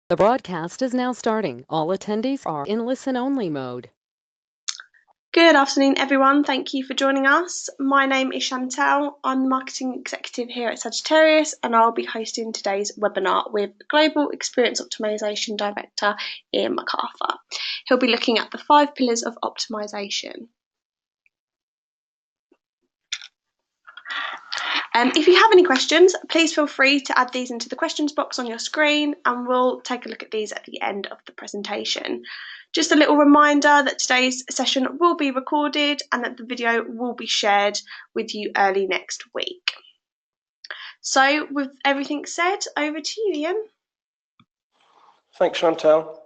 The broadcast is now starting. All attendees are in listen-only mode. Good afternoon, everyone. Thank you for joining us. My name is Chantal. I'm the Marketing Executive here at Sagittarius, and I'll be hosting today's webinar with Global Experience Optimisation Director, Ian MacArthur. He'll be looking at the 5 pillars of optimisation. If you have any questions, please feel free to add these into the questions box on your screen, and we'll take a look at these at the end of the presentation. Just a little reminder that today's session will be recorded and that the video will be shared with you early next week. So with everything said, over to you, Ian. Thanks, Chantal.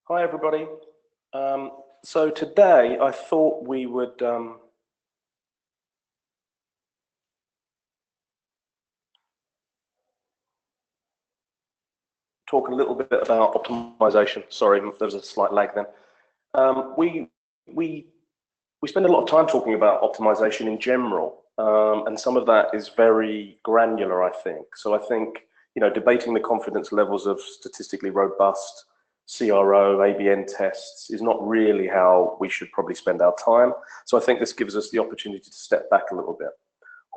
Hi, everybody. So today I thought we would talk a little bit about optimization. Sorry, there was a slight lag then. We spend a lot of time talking about optimization in general, and some of that is very granular, I think. So I think, debating the confidence levels of statistically robust CRO, ABN tests is not really how we should probably spend our time. So I think this gives us the opportunity to step back a little bit.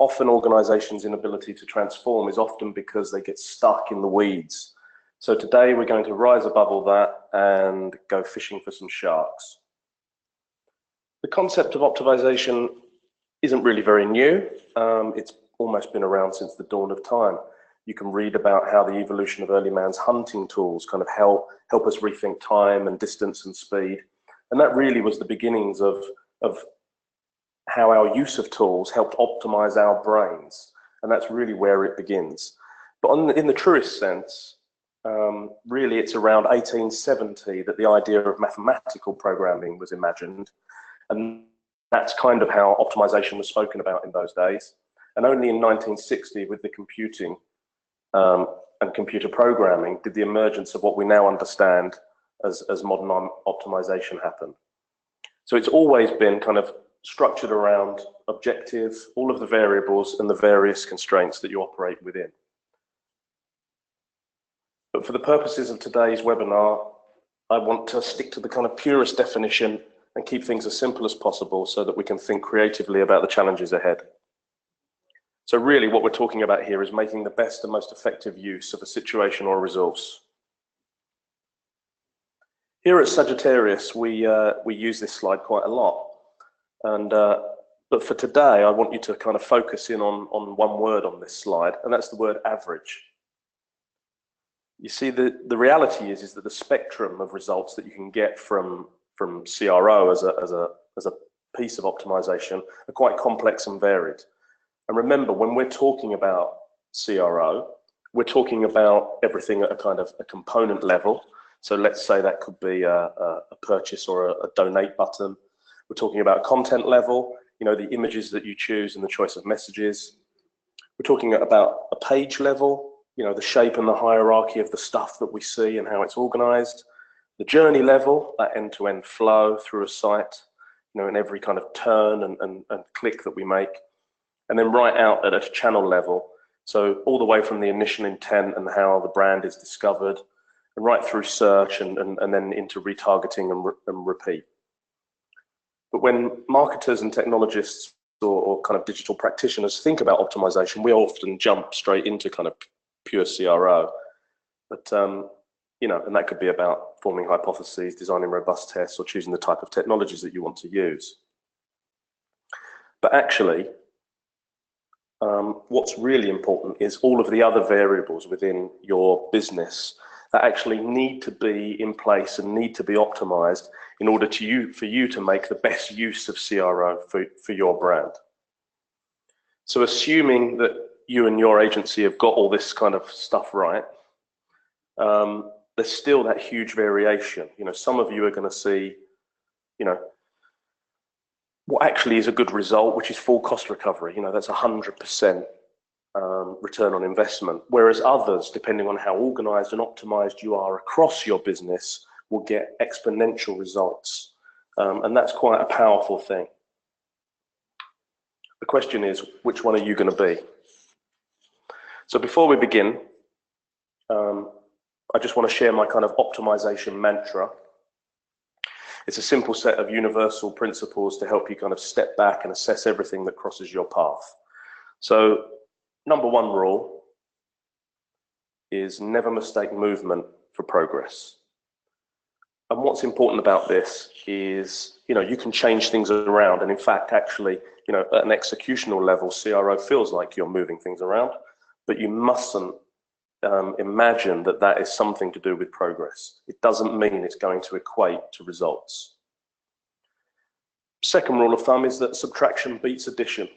Often organizations' inability to transform is often because they get stuck in the weeds. So today we're going to rise above all that and go fishing for some sharks. The concept of optimization isn't really very new. It's almost been around since the dawn of time. You can read about how the evolution of early man's hunting tools kind of help us rethink time and distance and speed. And that really was the beginnings of how our use of tools helped optimize our brains. And that's really where it begins. But in the truest sense, really it's around 1870 that the idea of mathematical programming was imagined. And that's kind of how optimization was spoken about in those days. And only in 1960, with the computing and computer programming, did the emergence of what we now understand as modern optimization happen. So it's always been kind of structured around objective, all of the variables and the various constraints that you operate within. But for the purposes of today's webinar, I want to stick to the kind of purest definition and keep things as simple as possible so that we can think creatively about the challenges ahead. So really what we're talking about here is making the best and most effective use of a situation or a resource. Here at Sagittarius, we use this slide quite a lot. And but for today, I want you to kind of focus in on one word on this slide, and that's the word average. You see, the reality is that the spectrum of results that you can get from CRO as a piece of optimization are quite complex and varied. And remember, when we're talking about CRO, we're talking about everything at a kind of a component level. So let's say that could be a purchase or a donate button. We're talking about content level, the images that you choose and the choice of messages. We're talking about a page level, the shape and the hierarchy of the stuff that we see and how it's organized. The journey level, that end-to-end flow through a site, in every kind of turn and click that we make. And then right out at a channel level, so all the way from the initial intent and how the brand is discovered, and right through search and then into retargeting and repeat. But when marketers and technologists or kind of digital practitioners think about optimization, we often jump straight into kind of pure CRO. But, and that could be about forming hypotheses, designing robust tests, or choosing the type of technologies that you want to use. But actually, what's really important is all of the other variables within your business that actually need to be in place and need to be optimized in order for you to make the best use of CRO for your brand. So assuming that you and your agency have got all this kind of stuff right, there's still that huge variation. Some of you are going to see, what actually is a good result, which is full cost recovery. That's 100% return on investment. Whereas others, depending on how organized and optimized you are across your business, will get exponential results. And that's quite a powerful thing. The question is, which one are you going to be? So before we begin, I just want to share my kind of optimization mantra. It's a simple set of universal principles to help you kind of step back and assess everything that crosses your path. So, number one rule is never mistake movement for progress. And what's important about this is, you can change things around. And in fact, actually, at an executional level, CRO feels like you're moving things around, but you mustn't imagine that that is something to do with progress. It doesn't mean it's going to equate to results. Second rule of thumb is that subtraction beats addition.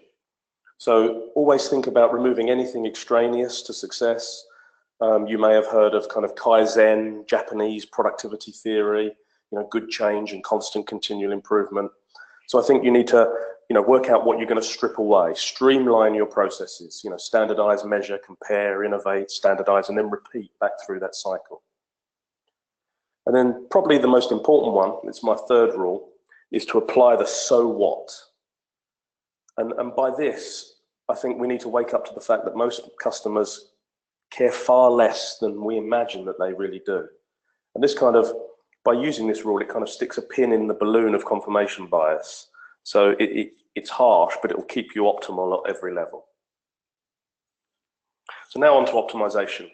So always think about removing anything extraneous to success. You may have heard of kind of Kaizen, Japanese productivity theory, good change and constant continual improvement. So I think you need to, work out what you're going to strip away, streamline your processes, standardize, measure, compare, innovate, standardize, and then repeat back through that cycle. And then probably the most important one, it's my third rule, is to apply the so what. And by this, I think we need to wake up to the fact that most customers care far less than we imagine that they really do. And this kind of, by using this rule, it kind of sticks a pin in the balloon of confirmation bias. So it's harsh, but it will keep you optimal at every level. So now on to optimization.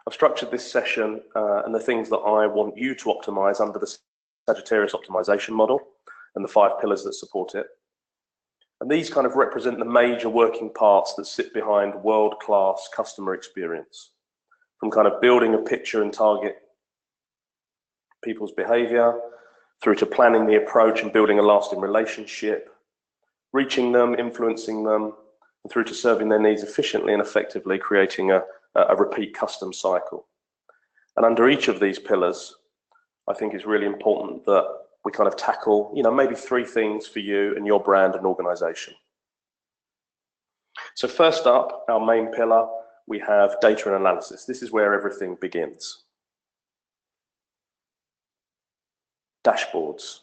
I've structured this session and the things that I want you to optimize under the Sagittarius optimization model and the 5 pillars that support it. And these kind of represent the major working parts that sit behind world-class customer experience, from kind of building a picture and target people's behavior, through to planning the approach and building a lasting relationship, reaching them, influencing them, and through to serving their needs efficiently and effectively, creating a repeat custom cycle. And under each of these pillars, I think it's really important that we kind of tackle, maybe 3 things for you and your brand and organization. So first up, our main pillar, we have data and analysis. This is where everything begins. Dashboards.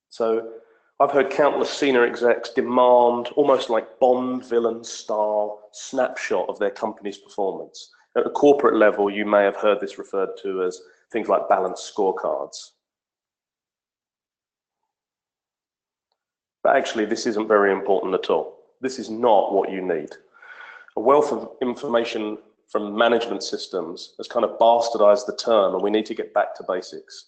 So I've heard countless senior execs demand almost like Bond villain style snapshot of their company's performance. At a corporate level, you may have heard this referred to as things like balanced scorecards. But actually, this isn't very important at all. This is not what you need. A wealth of information from management systems has kind of bastardized the term, and we need to get back to basics.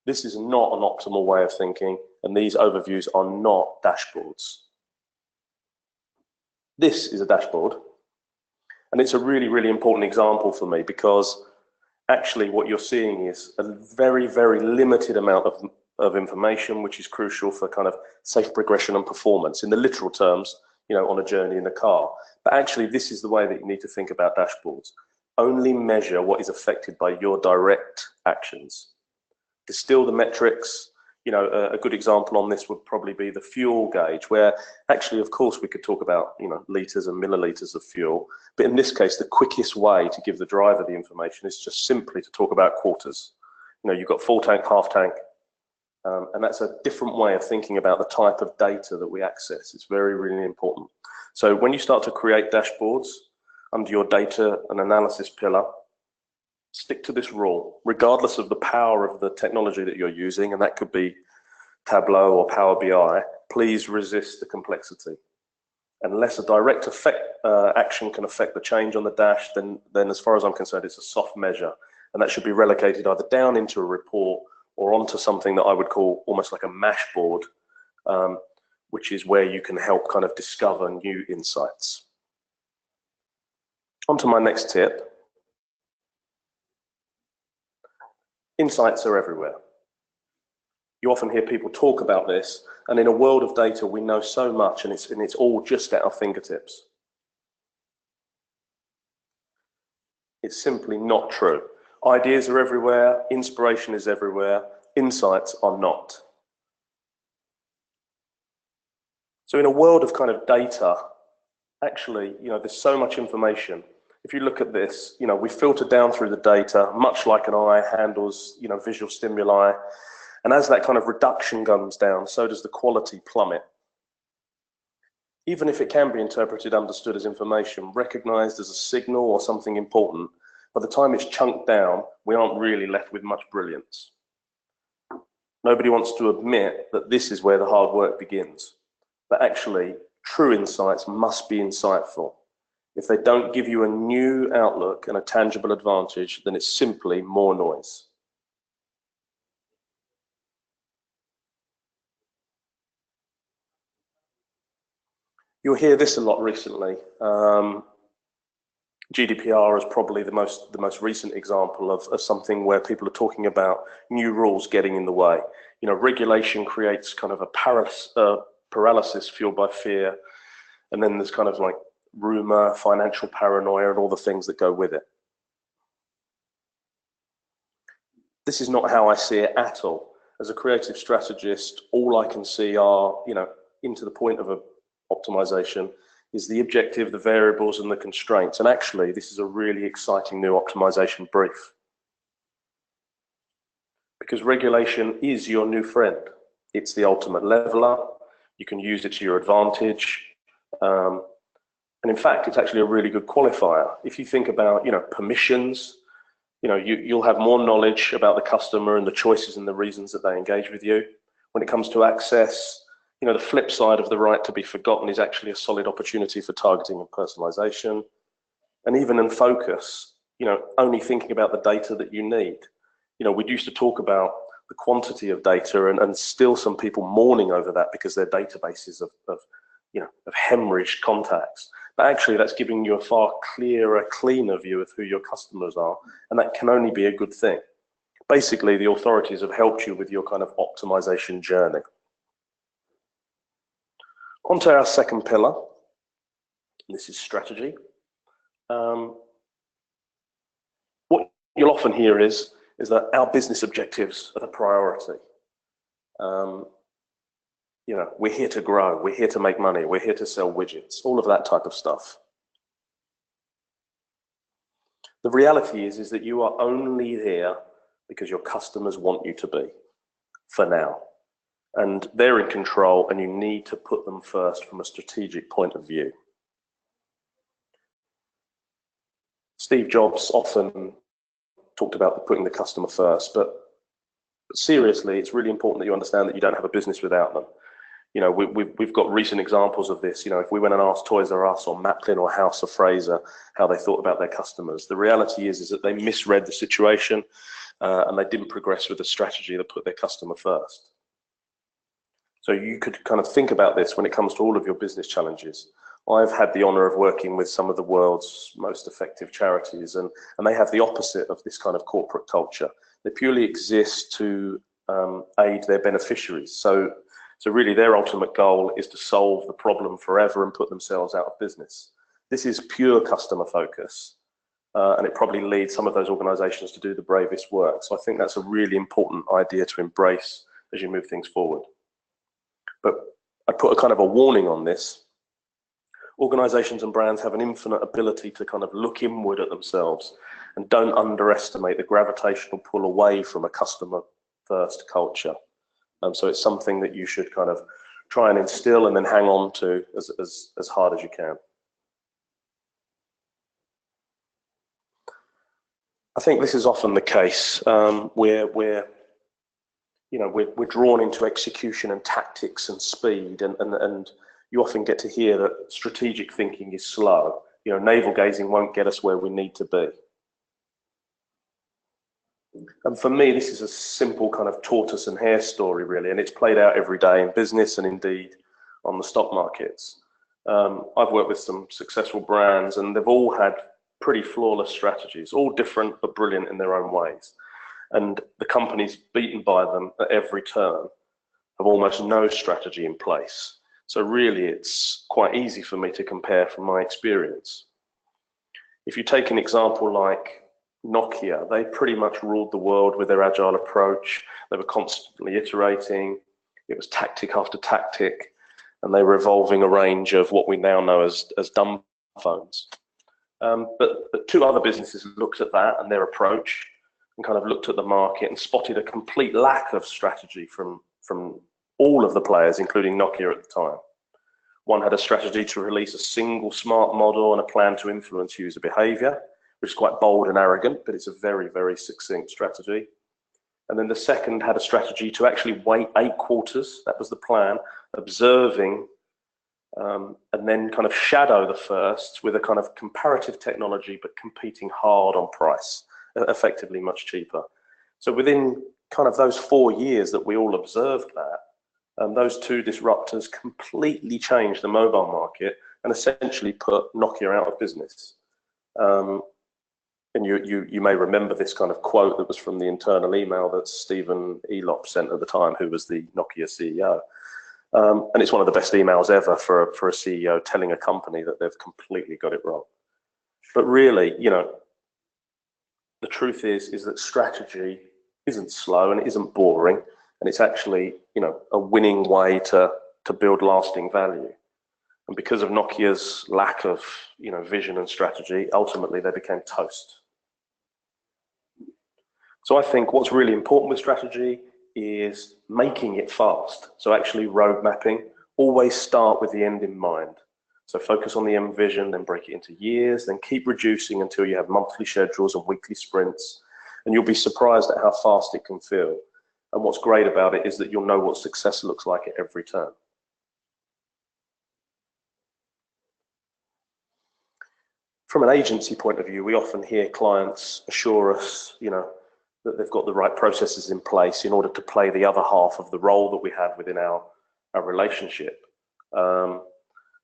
This is not an optimal way of thinking, and these overviews are not dashboards. This is a dashboard, and it's a really, really important example for me because actually what you're seeing is a very, very limited amount of information, which is crucial for kind of safe progression and performance in the literal terms, on a journey in a car. But actually, this is the way that you need to think about dashboards. Only measure what is affected by your direct actions. Distill the metrics. A good example on this would probably be the fuel gauge, where actually, of course, we could talk about, litres and millilitres of fuel. But in this case, the quickest way to give the driver the information is just simply to talk about quarters. You've got full tank, half tank, and that's a different way of thinking about the type of data that we access. It's very, really important. So when you start to create dashboards under your data and analysis pillar, stick to this rule, regardless of the power of the technology that you're using, and that could be Tableau or Power BI. Please resist the complexity. Unless a direct action can affect the change on the dash, then as far as I'm concerned, it's a soft measure, and that should be relegated either down into a report or onto something that I would call almost like a mashboard, which is where you can help kind of discover new insights. On to my next tip. Insights are everywhere. You often hear people talk about this, and in a world of data, we know so much, and it's all just at our fingertips. It's simply not true. Ideas are everywhere, inspiration is everywhere, insights are not. So in a world of kind of data, actually, there's so much information. If you look at this, we filter down through the data, much like an eye handles, visual stimuli. And as that kind of reduction comes down, so does the quality plummet. Even if it can be interpreted, understood as information, recognized as a signal or something important, By the time it's chunked down, we aren't really left with much brilliance. Nobody wants to admit that this is where the hard work begins. But actually, true insights must be insightful. If they don't give you a new outlook and a tangible advantage, then it's simply more noise. You'll hear this a lot recently. GDPR is probably the most recent example of something where people are talking about new rules getting in the way. You know, regulation creates kind of a paralysis fueled by fear, and then there's kind of like rumor, financial paranoia, and all the things that go with it. This is not how I see it at all. As a creative strategist, all I can see are, you know, into the point of optimization is the objective, the variables, and the constraints. And actually, this is a really exciting new optimization brief. Because regulation is your new friend. It's the ultimate leveler. You can use it to your advantage. And in fact, it's actually a really good qualifier. If you think about, you know, permissions, you know, you'll have more knowledge about the customer and the choices and the reasons that they engage with you. When it comes to access, you know, the flip side of the right to be forgotten is actually a solid opportunity for targeting and personalization. And even in focus, you know, only thinking about the data that you need. You know, we used to talk about the quantity of data and still some people mourning over that because their databases of hemorrhaged contacts. But actually that's giving you a far clearer, cleaner view of who your customers are. And that can only be a good thing. Basically, the authorities have helped you with your kind of optimization journey. Onto our second pillar. This is strategy. What you'll often hear is that our business objectives are the priority. You know, we're here to grow, we're here to make money, we're here to sell widgets, all of that type of stuff. The reality is that you are only here because your customers want you to be, for now. And they're in control, and you need to put them first from a strategic point of view. Steve Jobs often talked about putting the customer first, but seriously, it's really important that you understand that you don't have a business without them. You know, we've got recent examples of this. You know, if we went and asked Toys R Us or Maplin or House of Fraser how they thought about their customers, the reality is that they misread the situation and they didn't progress with a strategy that put their customer first. So you could kind of think about this when it comes to all of your business challenges. I've had the honor of working with some of the world's most effective charities, and they have the opposite of this kind of corporate culture. They purely exist to aid their beneficiaries. So really their ultimate goal is to solve the problem forever and put themselves out of business. This is pure customer focus, and it probably leads some of those organizations to do the bravest work. So I think that's a really important idea to embrace as you move things forward. But I'd put a kind of a warning on this. Organizations and brands have an infinite ability to kind of look inward at themselves, and don't underestimate the gravitational pull away from a customer first culture. So it's something that you should kind of try and instill and then hang on to as hard as you can. I think this is often the case where we're drawn into execution and tactics and speed, and you often get to hear that strategic thinking is slow. You know, navel gazing won't get us where we need to be. And for me, this is a simple kind of tortoise and hare story, really, and it's played out every day in business and indeed on the stock markets. I've worked with some successful brands, and they've all had pretty flawless strategies, all different but brilliant in their own ways. And the companies beaten by them at every turn have almost no strategy in place. So really, it's quite easy for me to compare from my experience. If you take an example like Nokia, they pretty much ruled the world with their agile approach. They were constantly iterating. It was tactic after tactic, and they were evolving a range of what we now know as dumb phones. But two other businesses looked at that and their approach and kind of looked at the market and spotted a complete lack of strategy from all of the players, including Nokia at the time. One had a strategy to release a single smart model and a plan to influence user behavior, which is quite bold and arrogant, but it's a very, very succinct strategy. And then the second had a strategy to actually wait 8 quarters, that was the plan, observing, and then kind of shadow the first with a kind of comparative technology, but competing hard on price, effectively much cheaper. So within kind of those 4 years that we all observed that, those 2 disruptors completely changed the mobile market and essentially put Nokia out of business. And you may remember this kind of quote that was from the internal email that Stephen Elop sent at the time, who was the Nokia CEO. And it's one of the best emails ever for a CEO telling a company that they've completely got it wrong. But really, you know, the truth is that strategy isn't slow and it isn't boring, and it's actually, you know, a winning way to build lasting value. And because of Nokia's lack of, you know, vision and strategy, ultimately they became toast. So I think what's really important with strategy is making it fast. So actually road mapping, always start with the end in mind. So focus on the end vision, then break it into years, then keep reducing until you have monthly schedules and weekly sprints. And you'll be surprised at how fast it can feel. And what's great about it is that you'll know what success looks like at every turn. From an agency point of view, we often hear clients assure us, you know, that they've got the right processes in place in order to play the other half of the role that we have within our relationship. But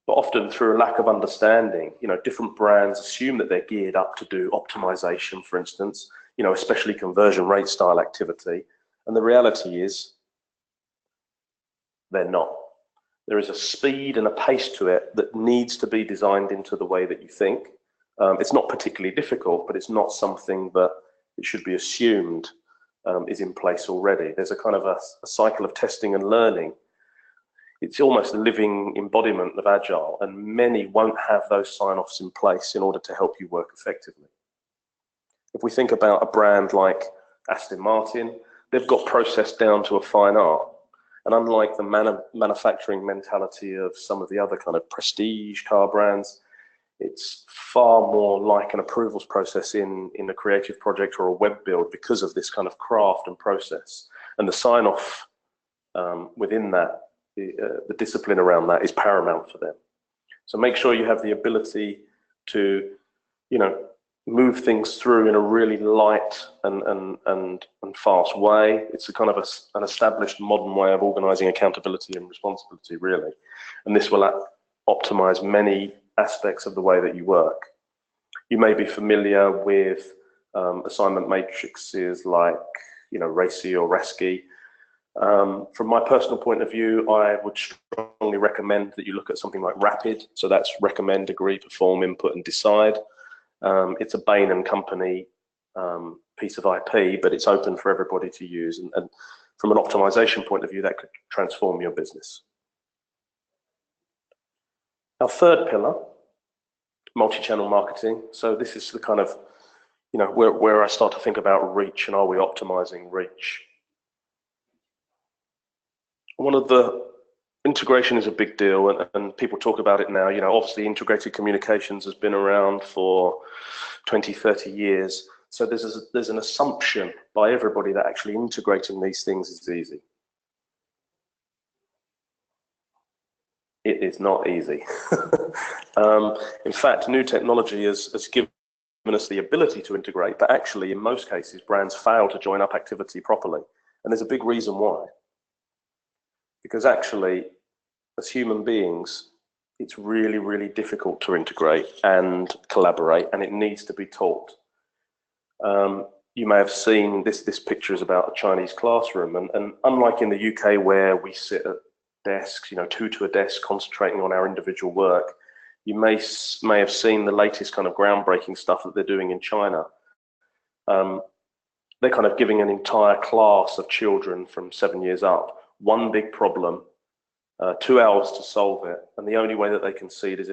often through a lack of understanding, you know, different brands assume that they're geared up to do optimization, for instance, you know, especially conversion rate style activity. And the reality is they're not. There is a speed and a pace to it that needs to be designed into the way that you think. It's not particularly difficult, but it's not something that it should be assumed is in place already. There's a kind of a cycle of testing and learning. It's almost a living embodiment of Agile, and many won't have those sign-offs in place in order to help you work effectively. If we think about a brand like Aston Martin, they've got process down to a fine art. And unlike the manufacturing mentality of some of the other kind of prestige car brands, it's far more like an approvals process in a creative project or a web build because of this kind of craft and process. And the sign-off within that, the discipline around that is paramount for them. So make sure you have the ability to, you know, move things through in a really light and fast way. It's a kind of an established modern way of organizing accountability and responsibility, really. And this will optimize many aspects of the way that you work. You may be familiar with assignment matrices like, you know, RACI or RASCI. From my personal point of view, I would strongly recommend that you look at something like RAPID. So that's recommend, agree, perform, input, and decide. It's a Bain and Company piece of IP, but it's open for everybody to use. And from an optimization point of view, that could transform your business. Our third pillar, multi-channel marketing. So this is the kind of, you know, where I start to think about reach and are we optimizing reach? One of the integration is a big deal, and people talk about it now. You know, obviously integrated communications has been around for 20, 30 years. So there's an assumption by everybody that actually integrating these things is easy. It is not easy. In fact, new technology has given us the ability to integrate, but actually in most cases, brands fail to join up activity properly. And there's a big reason why. Because actually, as human beings, it's really, really difficult to integrate and collaborate, and it needs to be taught. You may have seen this picture is about a Chinese classroom, and unlike in the UK where we sit at desks, you know, two to a desk concentrating on our individual work, you may have seen the latest kind of groundbreaking stuff that they're doing in China. They're kind of giving an entire class of children from 7 years up one big problem, 2 hours to solve it, and the only way that they can succeed is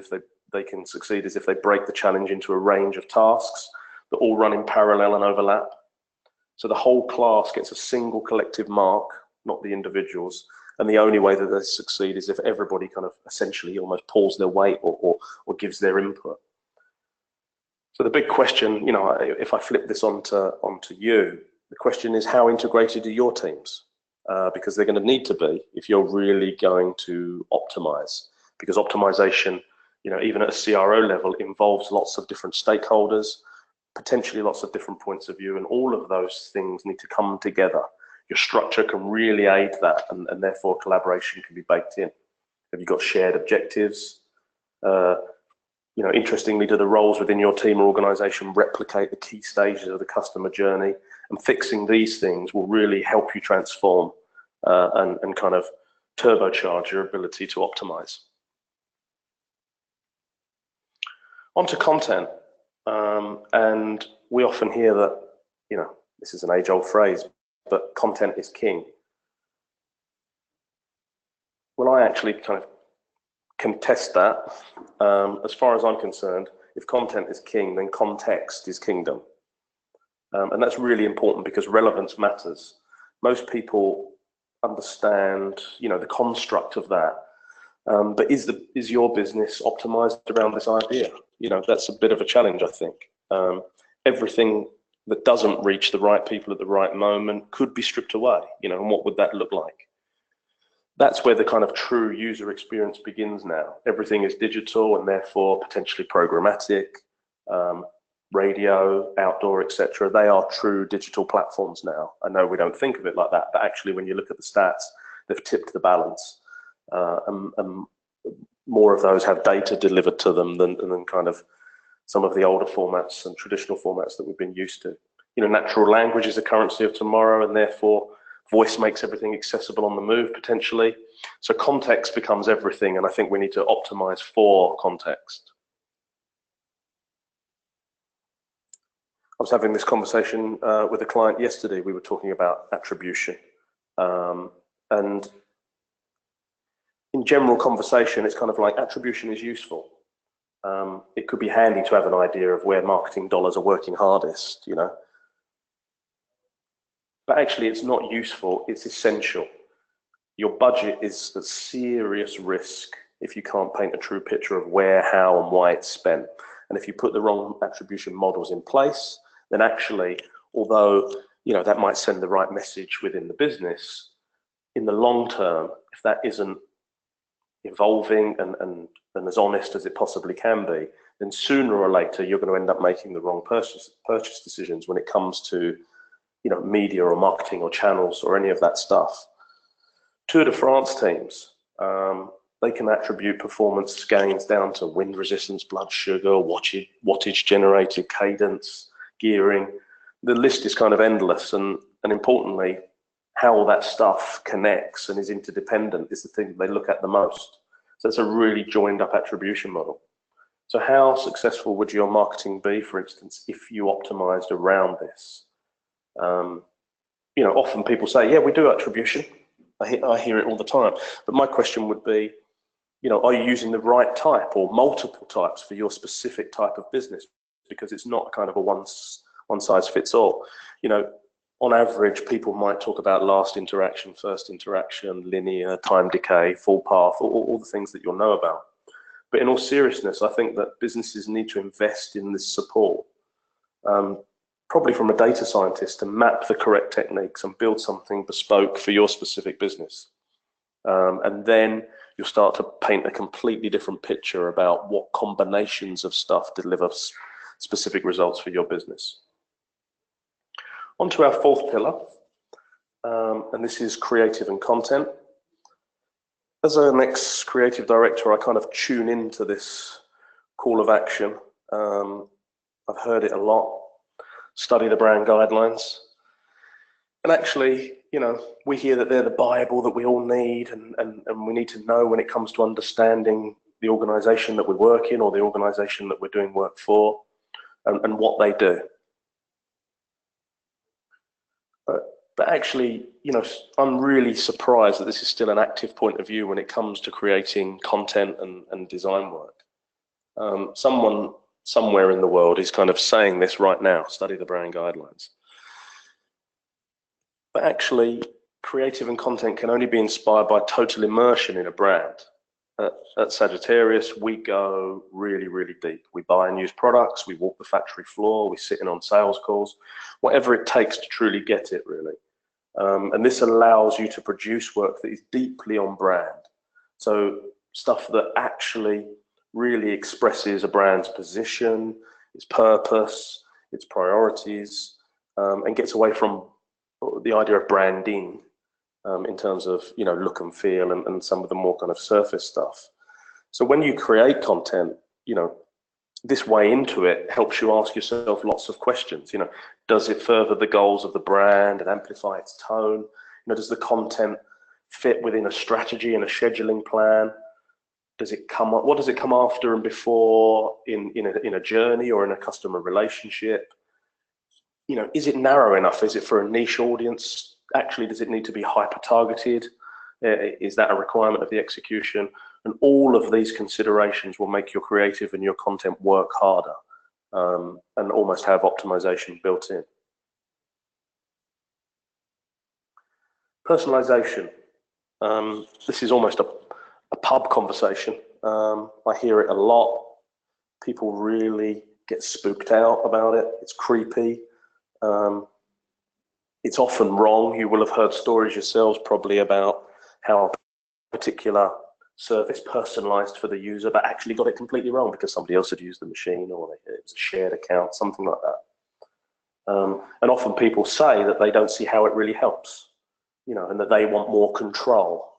if they break the challenge into a range of tasks that all run in parallel and overlap. So the whole class gets a single collective mark, not the individuals, and the only way that they succeed is if everybody kind of essentially almost pulls their weight or gives their input. So the big question, if I flip this onto you, the question is, how integrated are your teams? Because they're going to need to be if you're really going to optimize. Because optimization, even at a CRO level, involves lots of different stakeholders, potentially lots of different points of view, and all of those things need to come together. Your structure can really aid that, and therefore collaboration can be baked in. Have you got shared objectives? Interestingly, do the roles within your team or organization replicate the key stages of the customer journey? And fixing these things will really help you transform and kind of turbocharge your ability to optimize. Onto content. And we often hear that, this is an age-old phrase, but content is king. Well, I actually kind of contest that. As far as I'm concerned, if content is king, then context is kingdom. And that's really important because relevance matters. Most people understand, the construct of that. But is your business optimized around this idea? That's a bit of a challenge, I think. Everything that doesn't reach the right people at the right moment could be stripped away, and what would that look like? That's where the kind of true user experience begins now. Everything is digital and therefore potentially programmatic, radio, outdoor, etc. They are true digital platforms now. I know we don't think of it like that, but actually when you look at the stats, they've tipped the balance. And more of those have data delivered to them than kind of some of the older formats and traditional formats that we've been used to. Natural language is a currency of tomorrow, and therefore voice makes everything accessible on the move potentially. So context becomes everything, and I think we need to optimize for context. I was having this conversation with a client yesterday. We were talking about attribution. And in general conversation, it's kind of like attribution is useful. It could be handy to have an idea of where marketing dollars are working hardest, But actually it's not useful, it's essential. Your budget is a serious risk if you can't paint a true picture of where, how, and why it's spent. And if you put the wrong attribution models in place, then actually, although that might send the right message within the business, in the long term, if that isn't evolving and as honest as it possibly can be, then sooner or later you're going to end up making the wrong purchase decisions when it comes to media or marketing or channels or any of that stuff. Tour de France teams, they can attribute performance gains down to wind resistance, blood sugar, wattage generated, cadence, gearing. The list is kind of endless, and importantly, how all that stuff connects and is interdependent is the thing that they look at the most. So it's a really joined up attribution model. So how successful would your marketing be, for instance, if you optimized around this? Often people say, yeah, we do attribution. I hear it all the time. But my question would be, are you using the right type or multiple types for your specific type of business? Because it's not kind of a one size fits all. On average, people might talk about last interaction, first interaction, linear, time decay, full path, all the things that you'll know about. But in all seriousness, I think that businesses need to invest in this support, probably from a data scientist, to map the correct techniques and build something bespoke for your specific business. And then you'll start to paint a completely different picture about what combinations of stuff deliver specific results for your business. On to our fourth pillar, and this is creative and content. As an ex-creative director, I kind of tune into this call of action. I've heard it a lot. Study the brand guidelines. And actually, we hear that they're the Bible that we all need, and we need to know when it comes to understanding the organization that we work in or the organization that we're doing work for, and what they do. But actually, I'm really surprised that this is still an active point of view when it comes to creating content and design work. Someone somewhere in the world is kind of saying this right now, study the brand guidelines. But actually, creative and content can only be inspired by total immersion in a brand. at Sagittarius, we go really, really deep. We buy and use products, we walk the factory floor, we sit in on sales calls, whatever it takes to truly get it, really. And this allows you to produce work that is deeply on brand. So stuff that actually really expresses a brand's position, its purpose, its priorities, and gets away from the idea of branding in terms of, you know, look and feel and some of the more kind of surface stuff. So when you create content, you know, this way into it helps you ask yourself lots of questions. You know, does it further the goals of the brand and amplify its tone? You know, does the content fit within a strategy and a scheduling plan? Does it come up? What does it come after and before in a journey or in a customer relationship? You know, is it narrow enough? Is it for a niche audience? Actually, does it need to be hyper targeted? Is that a requirement of the execution? And all of these considerations will make your creative and your content work harder and almost have optimization built in. Personalization. This is almost a pub conversation. I hear it a lot. People really get spooked out about it. It's creepy. It's often wrong. You will have heard stories yourselves probably about how a particular service personalized for the user, but actually got it completely wrong because somebody else had used the machine or it was a shared account, something like that. And often people say that they don't see how it really helps, you know, and that they want more control.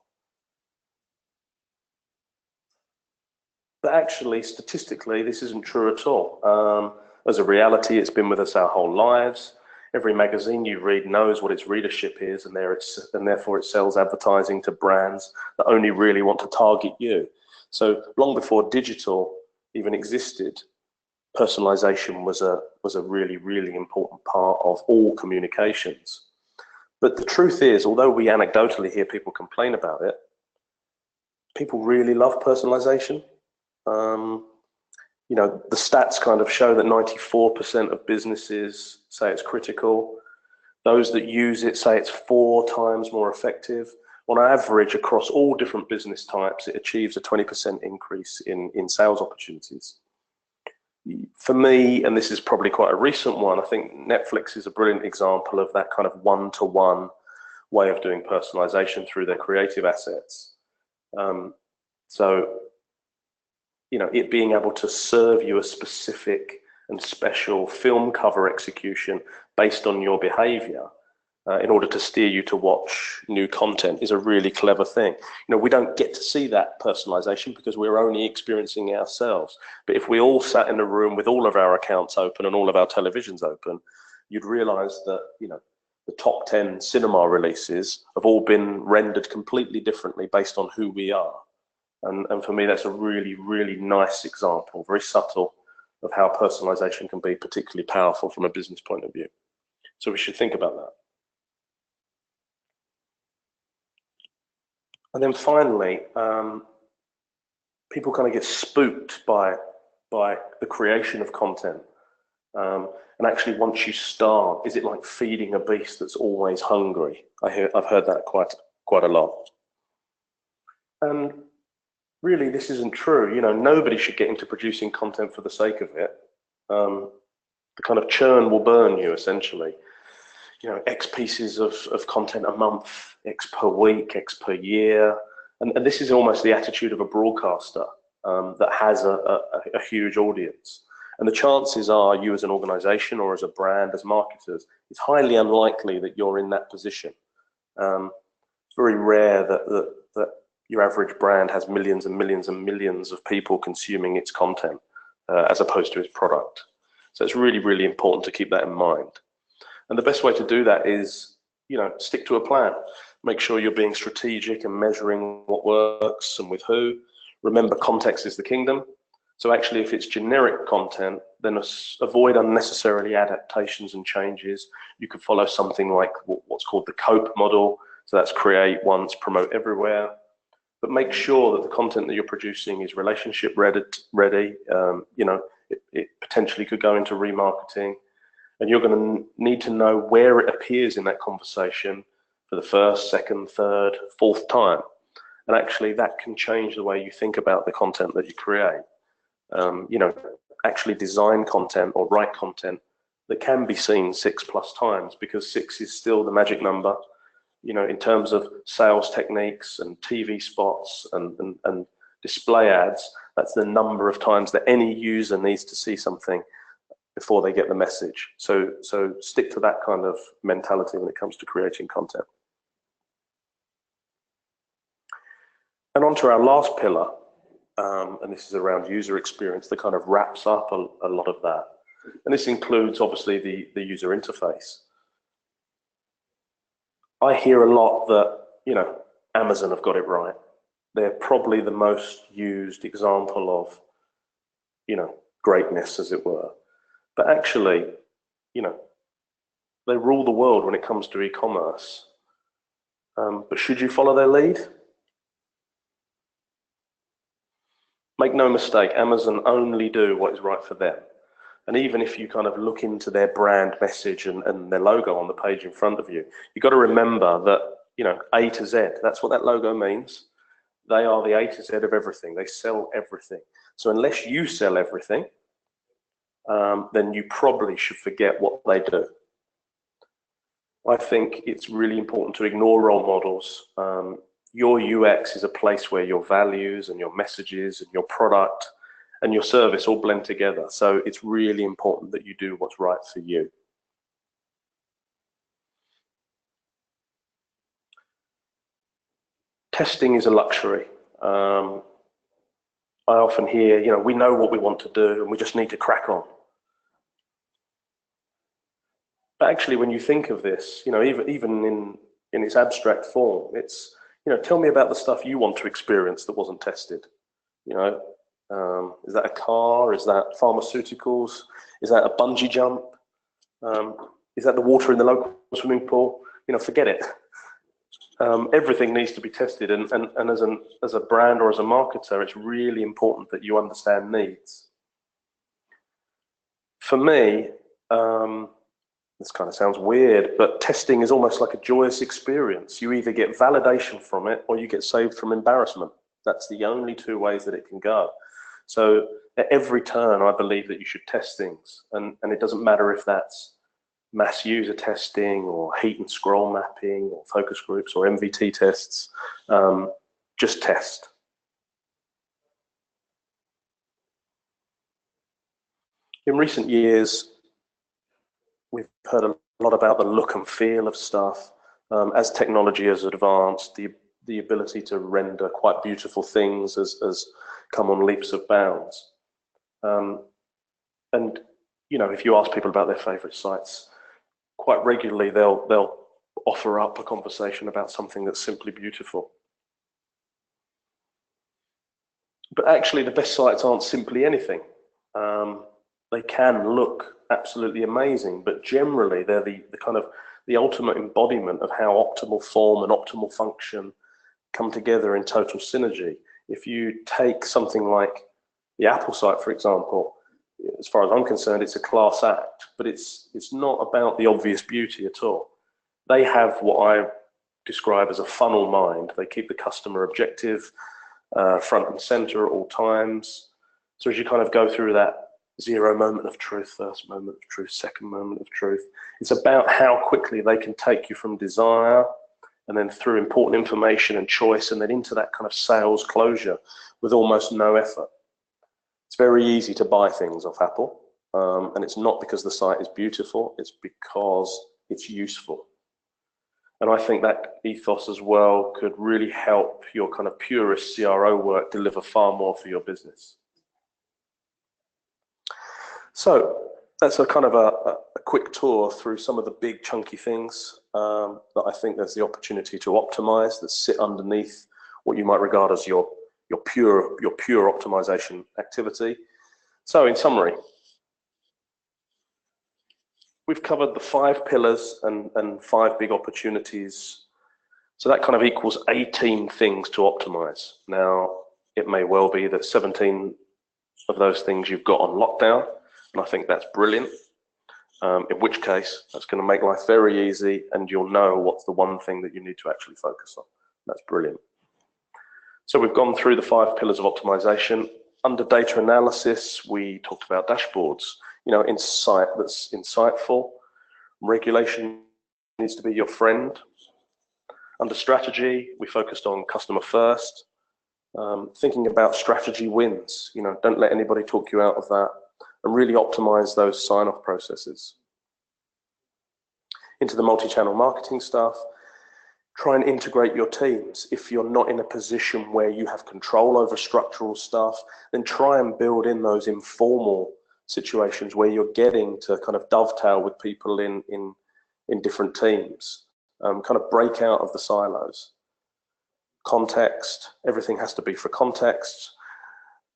But actually, statistically, this isn't true at all. As a reality, it's been with us our whole lives. Every magazine you read knows what its readership is, and therefore it sells advertising to brands that only really want to target you. So long before digital even existed, personalization was a really, really important part of all communications. But the truth is, although we anecdotally hear people complain about it, people really love personalization. You know, the stats kind of show that 94% of businesses say it's critical. Those that use it say it's 4 times more effective. On average, across all different business types, it achieves a 20% increase in sales opportunities. For me, and this is probably quite a recent one, I think Netflix is a brilliant example of that kind of one-to-one way of doing personalization through their creative assets. So, you know, it being able to serve you a specific and special film cover execution based on your behavior in order to steer you to watch new content is a really clever thing. You know, we don't get to see that personalization because we're only experiencing it ourselves. But if we all sat in a room with all of our accounts open and all of our televisions open, you'd realize that, you know, the top 10 cinema releases have all been rendered completely differently based on who we are. And for me, that's a really, really nice example, very subtle, of how personalization can be particularly powerful from a business point of view. So we should think about that. And then finally, people kind of get spooked by the creation of content. And actually, once you start, is it like feeding a beast that's always hungry? I've heard that quite a lot. And really, this isn't true. You know, nobody should get into producing content for the sake of it. The kind of churn will burn you, essentially. You know, X pieces of content a month, X per week, X per year. And this is almost the attitude of a broadcaster that has a huge audience. And the chances are you as an organization or as a brand, as marketers, it's highly unlikely that you're in that position. It's very rare that your average brand has millions and millions and millions of people consuming its content as opposed to its product. So it's really, really important to keep that in mind. And the best way to do that is, you know, stick to a plan. Make sure you're being strategic and measuring what works and with who. Remember, context is the kingdom. So actually, if it's generic content, then avoid unnecessarily adaptations and changes. You could follow something like what's called the COPE model. So that's create once, promote everywhere. But make sure that the content that you're producing is relationship ready. You know, it potentially could go into remarketing. And you're going to need to know where it appears in that conversation for the first, second, third, fourth time. And actually that can change the way you think about the content that you create. You know, actually design content or write content that can be seen 6+ times, because 6 is still the magic number, you know, in terms of sales techniques and TV spots and display ads. That's the number of times that any user needs to see something before they get the message. So stick to that kind of mentality when it comes to creating content. And on to our last pillar, and this is around user experience, that kind of wraps up a lot of that. And this includes obviously the user interface. I hear a lot that, you know, Amazon have got it right. They're probably the most used example of, you know, greatness, as it were. But actually, you know, they rule the world when it comes to e-commerce. But should you follow their lead? Make no mistake, Amazon only do what is right for them. And even if you kind of look into their brand message and their logo on the page in front of you, you've got to remember that, you know, A to Z, that's what that logo means. They are the A to Z of everything. They sell everything. So unless you sell everything, then you probably should forget what they do. I think it's really important to ignore role models. Your UX is a place where your values and your messages and your product and your service all blend together. So it's really important that you do what's right for you. Testing is a luxury. I often hear, you know, we know what we want to do and we just need to crack on. But actually, when you think of this, you know, even in its abstract form, it's, you know, tell me about the stuff you want to experience that wasn't tested. You know, is that a car? Is that pharmaceuticals? Is that a bungee jump? Is that the water in the local swimming pool? You know, forget it. Everything needs to be tested, and as a brand or as a marketer, it's really important that you understand needs. For me, this kind of sounds weird, but testing is almost like a joyous experience. You either get validation from it or you get saved from embarrassment. That's the only two ways that it can go. So at every turn, I believe that you should test things, and it doesn't matter if that's mass user testing or heat and scroll mapping or focus groups or MVT tests. Just test. In recent years, we've heard a lot about the look and feel of stuff. As technology has advanced, the ability to render quite beautiful things has come on leaps of bounds. And you know, if you ask people about their favorite sites, quite regularly they'll offer up a conversation about something that's simply beautiful. But actually, the best sites aren't simply anything. They can look absolutely amazing, but generally they're the kind of the ultimate embodiment of how optimal form and optimal function come together in total synergy. If you take something like the Apple site, for example, as far as I'm concerned, it's a class act, but it's not about the obvious beauty at all. They have what I describe as a funnel mind. They keep the customer objective front and center at all times. So as you kind of go through that zero moment of truth, first moment of truth, second moment of truth, it's about how quickly they can take you from desire and then through important information and choice and then into that kind of sales closure with almost no effort. It's very easy to buy things off Apple, and it's not because the site is beautiful, it's because it's useful. And I think that ethos as well could really help your kind of purist CRO work deliver far more for your business. So that's a kind of a quick tour through some of the big chunky things that I think there's the opportunity to optimize that sit underneath what you might regard as your pure optimization activity. So in summary, we've covered the 5 pillars and 5 big opportunities. So that kind of equals 18 things to optimize. Now, it may well be that 17 of those things you've got on lockdown, and I think that's brilliant. In which case, that's going to make life very easy, and you'll know what's the one thing that you need to actually focus on. That's brilliant. So we've gone through the 5 pillars of optimization. Under data analysis, we talked about dashboards, insight that's insightful. Regulation needs to be your friend. Under strategy, we focused on customer first. Thinking about strategy wins, don't let anybody talk you out of that, and really optimize those sign-off processes. Into the multi-channel marketing stuff, try and integrate your teams. If you're not in a position where you have control over structural stuff, then try and build in those informal situations where you're getting to kind of dovetail with people in different teams, kind of break out of the silos. Context, everything has to be for context,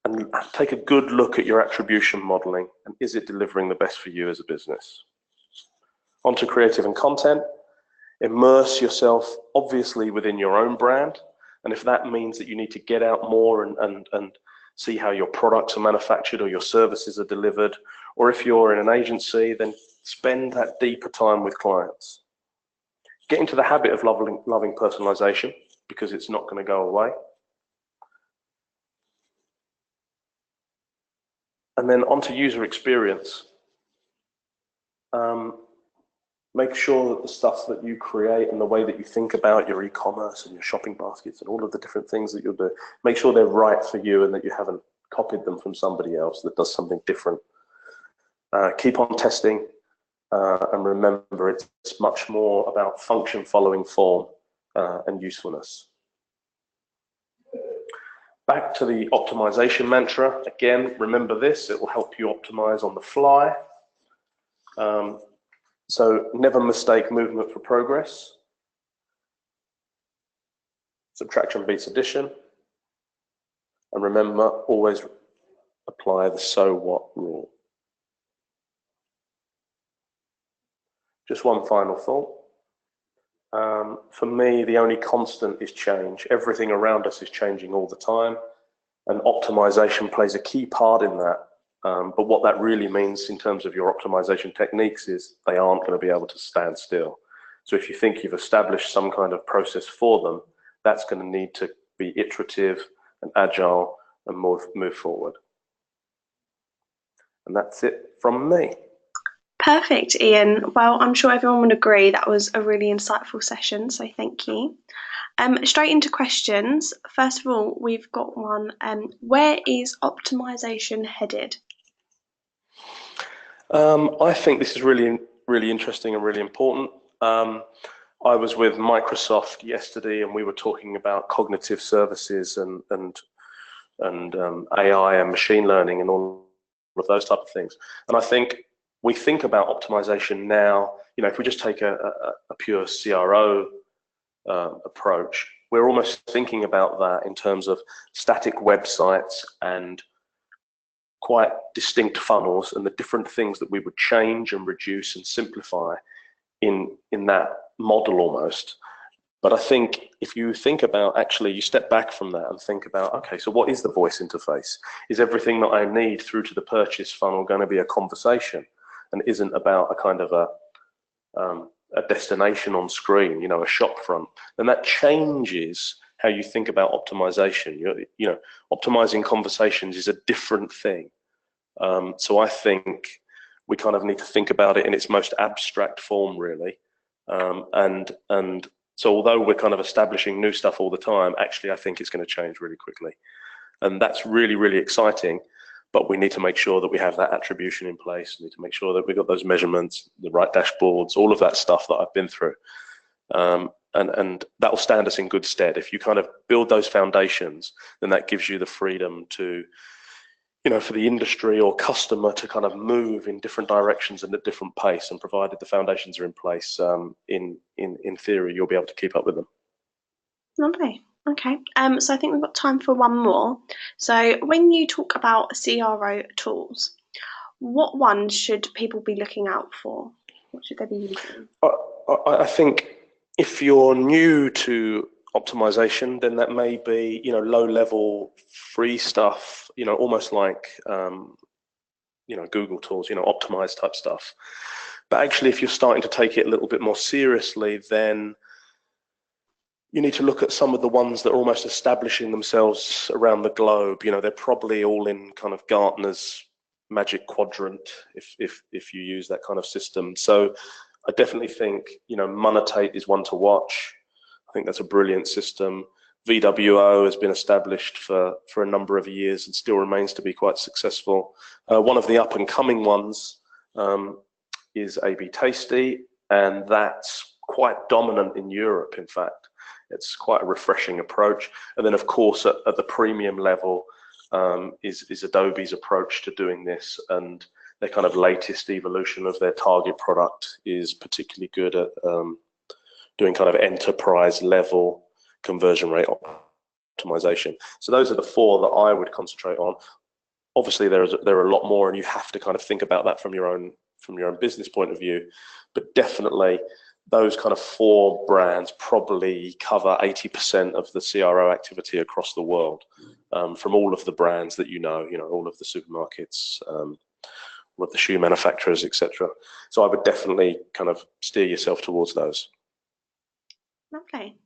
and take a good look at your attribution modeling, and is it delivering the best for you as a business? Onto creative and content. Immerse yourself obviously within your own brand, and if that means that you need to get out more and see how your products are manufactured or your services are delivered, or if you're in an agency, then spend that deeper time with clients. Get into the habit of loving personalization, because it's not going to go away. And then onto user experience. Make sure that the stuff that you create and the way that you think about your e-commerce and your shopping baskets and all of the different things that you'll do, make sure they're right for you and that you haven't copied them from somebody else that does something different. Keep on testing, and remember, it's much more about function following form and usefulness. Back to the optimization mantra. Again, remember this, it will help you optimize on the fly. So never mistake movement for progress. Subtraction beats addition. And remember, always apply the so what rule. Just one final thought. For me, the only constant is change. Everything around us is changing all the time, and optimization plays a key part in that. But what that really means in terms of your optimization techniques is they aren't going to be able to stand still. So if you think you've established some kind of process for them, that's going to need to be iterative and agile and move forward. And that's it from me. Perfect, Ian. Well, I'm sure everyone would agree that was a really insightful session, so thank you. Straight into questions. First of all, we've got one. Where is optimization headed? I think this is really interesting and really important. I was with Microsoft yesterday, and we were talking about cognitive services and AI and machine learning and all of those type of things. And I think we think about optimization now. If we just take a pure CRO approach, we're almost thinking about that in terms of static websites and quite distinct funnels and the different things that we would change and reduce and simplify in that model almost. But I think if you think about, actually you step back from that and think about, okay, so what is the voice interface? Is everything that I need through to the purchase funnel going to be a conversation and isn't about a kind of a destination on screen, a shop front? Then that changes how you think about optimization. Optimizing conversations is a different thing. So I think we kind of need to think about it in its most abstract form, really. And so although we're kind of establishing new stuff all the time, actually I think it's going to change really quickly. And that's really, really exciting. But we need to make sure that we have that attribution in place. We need to make sure that we've got those measurements, the right dashboards, all of that stuff that I've been through. And that will stand us in good stead. If you kind of build those foundations, then that gives you the freedom to, for the industry or customer to kind of move in different directions and at different pace. And provided the foundations are in place, in theory, you'll be able to keep up with them. Lovely. Okay. So I think we've got time for one more. So when you talk about CRO tools, what ones should people be looking out for? What should they be using? I think if you're new to optimization, then that may be, low-level free stuff, almost like, Google tools, optimize type stuff. But actually, if you're starting to take it a little bit more seriously, then you need to look at some of the ones that are almost establishing themselves around the globe. You know, they're probably all in kind of Gartner's magic quadrant, if you use that kind of system. So I definitely think, you know, Monetate is one to watch. I think that's a brilliant system. VWO has been established for a number of years and still remains to be quite successful. One of the up and coming ones is AB Tasty, and that's quite dominant in Europe, in fact. It's quite a refreshing approach. And then, of course, at the premium level is Adobe's approach to doing this, and their kind of latest evolution of their target product is particularly good at doing kind of enterprise level conversion rate optimization. So those are the four that I would concentrate on. Obviously, there are a lot more, and you have to kind of think about that from your own business point of view. But definitely, those kind of four brands probably cover 80% of the CRO activity across the world, from all of the brands that you know, all of the supermarkets, with the shoe manufacturers, etc. So I would definitely kind of steer yourself towards those. Lovely.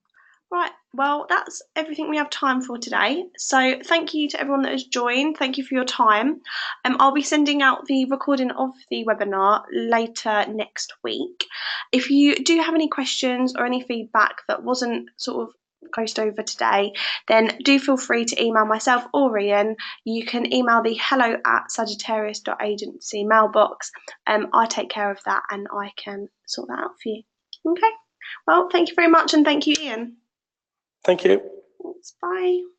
Right, well, that's everything we have time for today. So thank you to everyone that has joined. Thank you for your time. I'll be sending out the recording of the webinar later next week. If you do have any questions or any feedback that wasn't sort of glossed over today, then do feel free to email myself or Ian. You can email the hello@sagittarius.agency mailbox. I take care of that and I can sort that out for you. Okay, well, thank you very much, and thank you, Ian. Thank you. Thanks, bye.